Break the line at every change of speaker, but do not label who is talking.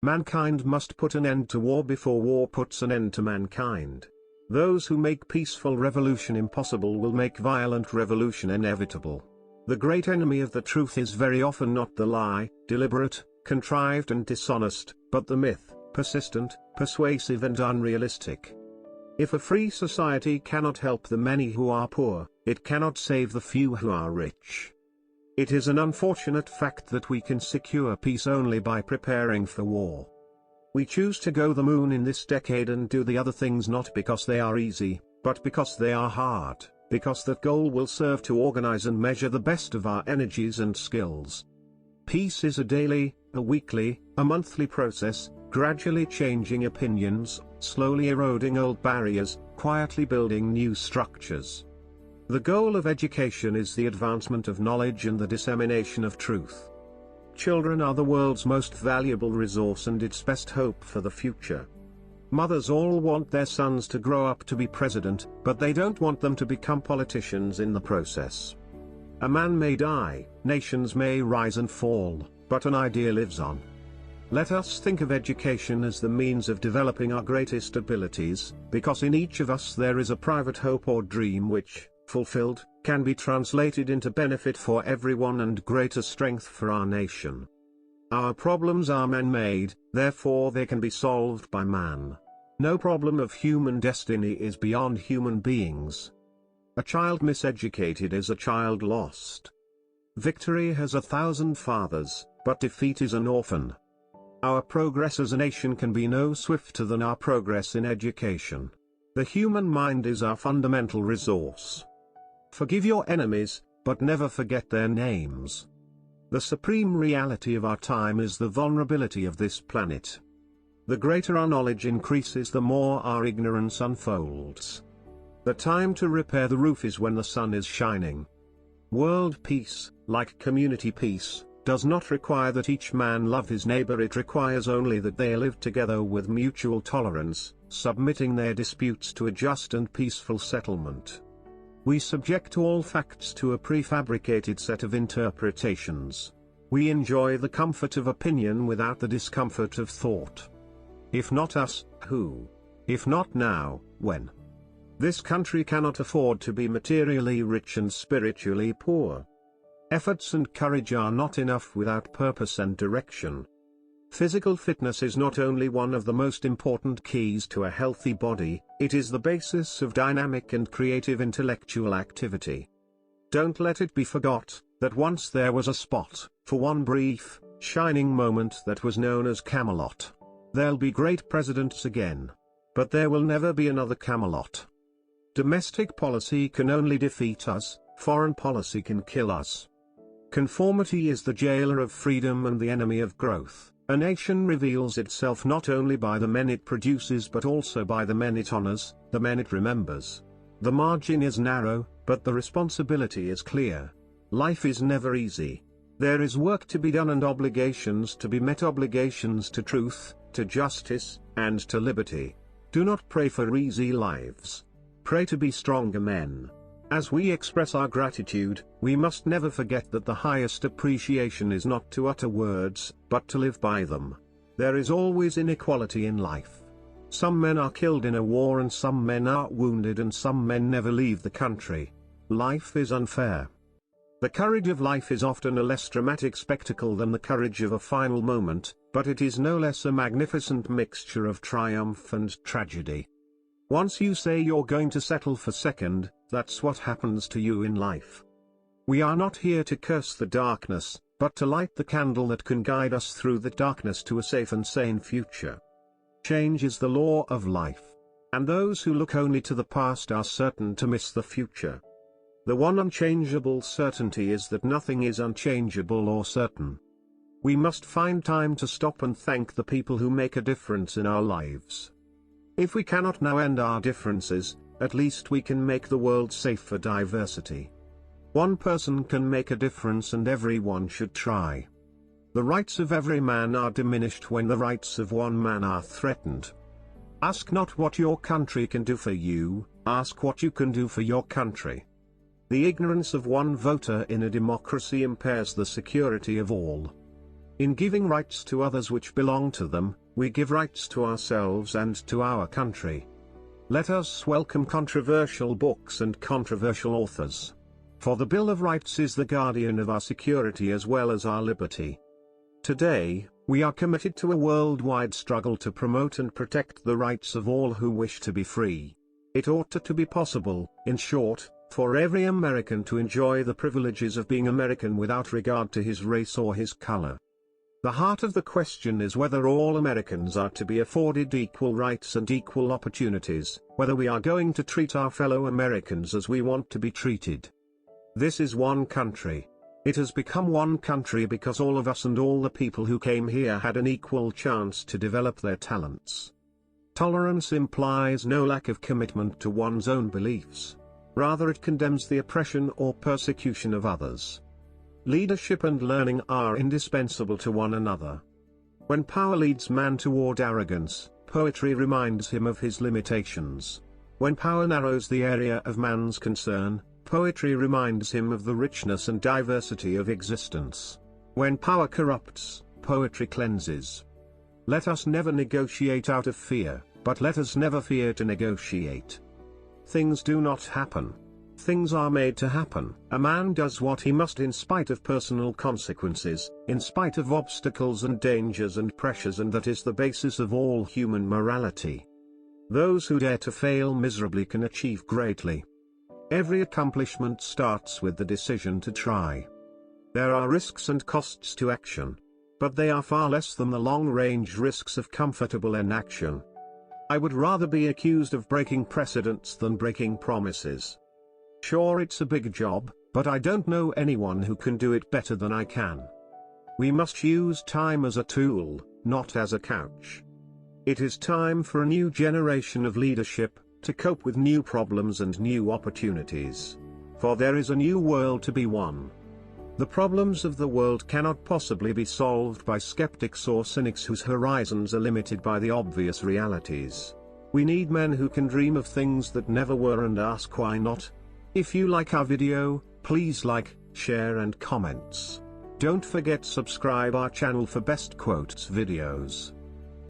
Mankind must put an end to war before war puts an end to mankind. Those who make peaceful revolution impossible will make violent revolution inevitable. The great enemy of the truth is very often not the lie, deliberate, contrived and dishonest, but the myth, persistent, persuasive and unrealistic. If a free society cannot help the many who are poor, it cannot save the few who are rich. It is an unfortunate fact that we can secure peace only by preparing for war. We choose to go the moon in this decade and do the other things not because they are easy, but because they are hard, because that goal will serve to organize and measure the best of our energies and skills. Peace is a daily, a weekly, a monthly process, gradually changing opinions, slowly eroding old barriers, quietly building new structures. The goal of education is the advancement of knowledge and the dissemination of truth. Children are the world's most valuable resource and its best hope for the future. Mothers all want their sons to grow up to be president, but they don't want them to become politicians in the process. A man may die, nations may rise and fall, but an idea lives on. Let us think of education as the means of developing our greatest abilities, because in each of us there is a private hope or dream which, fulfilled, can be translated into benefit for everyone and greater strength for our nation. Our problems are man-made, therefore they can be solved by man. No problem of human destiny is beyond human beings. A child miseducated is a child lost. Victory has 1,000 fathers, but defeat is an orphan. Our progress as a nation can be no swifter than our progress in education. The human mind is our fundamental resource. Forgive your enemies, but never forget their names. The supreme reality of our time is the vulnerability of this planet. The greater our knowledge increases, the more our ignorance unfolds. The time to repair the roof is when the sun is shining. World peace, like community peace, does not require that each man love his neighbor. It requires only that they live together with mutual tolerance, submitting their disputes to a just and peaceful settlement. We subject all facts to a prefabricated set of interpretations. We enjoy the comfort of opinion without the discomfort of thought. If not us, who? If not now, when? This country cannot afford to be materially rich and spiritually poor. Efforts and courage are not enough without purpose and direction. Physical fitness is not only one of the most important keys to a healthy body, it is the basis of dynamic and creative intellectual activity. Don't let it be forgot that once there was a spot, for one brief, shining moment that was known as Camelot. There'll be great presidents again. But there will never be another Camelot. Domestic policy can only defeat us, foreign policy can kill us. Conformity is the jailer of freedom and the enemy of growth. A nation reveals itself not only by the men it produces but also by the men it honors, the men it remembers. The margin is narrow, but the responsibility is clear. Life is never easy. There is work to be done and obligations to be met, obligations to truth, to justice, and to liberty. Do not pray for easy lives. Pray to be stronger men. As we express our gratitude, we must never forget that the highest appreciation is not to utter words, but to live by them. There is always inequality in life. Some men are killed in a war and some men are wounded and some men never leave the country. Life is unfair. The courage of life is often a less dramatic spectacle than the courage of a final moment, but it is no less a magnificent mixture of triumph and tragedy. Once you say you're going to settle for second, that's what happens to you in life. We are not here to curse the darkness, but to light the candle that can guide us through the darkness to a safe and sane future. Change is the law of life. And those who look only to the past are certain to miss the future. The one unchangeable certainty is that nothing is unchangeable or certain. We must find time to stop and thank the people who make a difference in our lives. If we cannot now end our differences, at least we can make the world safe for diversity. One person can make a difference and everyone should try. The rights of every man are diminished when the rights of one man are threatened. Ask not what your country can do for you, ask what you can do for your country. The ignorance of one voter in a democracy impairs the security of all. In giving rights to others which belong to them, we give rights to ourselves and to our country. Let us welcome controversial books and controversial authors. For the Bill of Rights is the guardian of our security as well as our liberty. Today, we are committed to a worldwide struggle to promote and protect the rights of all who wish to be free. It ought to be possible, in short, for every American to enjoy the privileges of being American without regard to his race or his color. The heart of the question is whether all Americans are to be afforded equal rights and equal opportunities, whether we are going to treat our fellow Americans as we want to be treated. This is one country. It has become one country because all of us and all the people who came here had an equal chance to develop their talents. Tolerance implies no lack of commitment to one's own beliefs. Rather, it condemns the oppression or persecution of others. Leadership and learning are indispensable to one another. When power leads man toward arrogance, poetry reminds him of his limitations. When power narrows the area of man's concern, poetry reminds him of the richness and diversity of existence. When power corrupts, poetry cleanses. Let us never negotiate out of fear, but let us never fear to negotiate. Things do not happen. Things are made to happen. A man does what he must in spite of personal consequences, in spite of obstacles and dangers and pressures, and that is the basis of all human morality. Those who dare to fail miserably can achieve greatly. Every accomplishment starts with the decision to try. There are risks and costs to action, but they are far less than the long-range risks of comfortable inaction. I would rather be accused of breaking precedents than breaking promises. Sure, it's a big job, but I don't know anyone who can do it better than I can. We must use time as a tool, not as a couch. It is time for a new generation of leadership, to cope with new problems and new opportunities. For there is a new world to be won. The problems of the world cannot possibly be solved by skeptics or cynics whose horizons are limited by the obvious realities. We need men who can dream of things that never were and ask why not. If you like our video, please like, share and comments. Don't forget subscribe our channel for best quotes videos.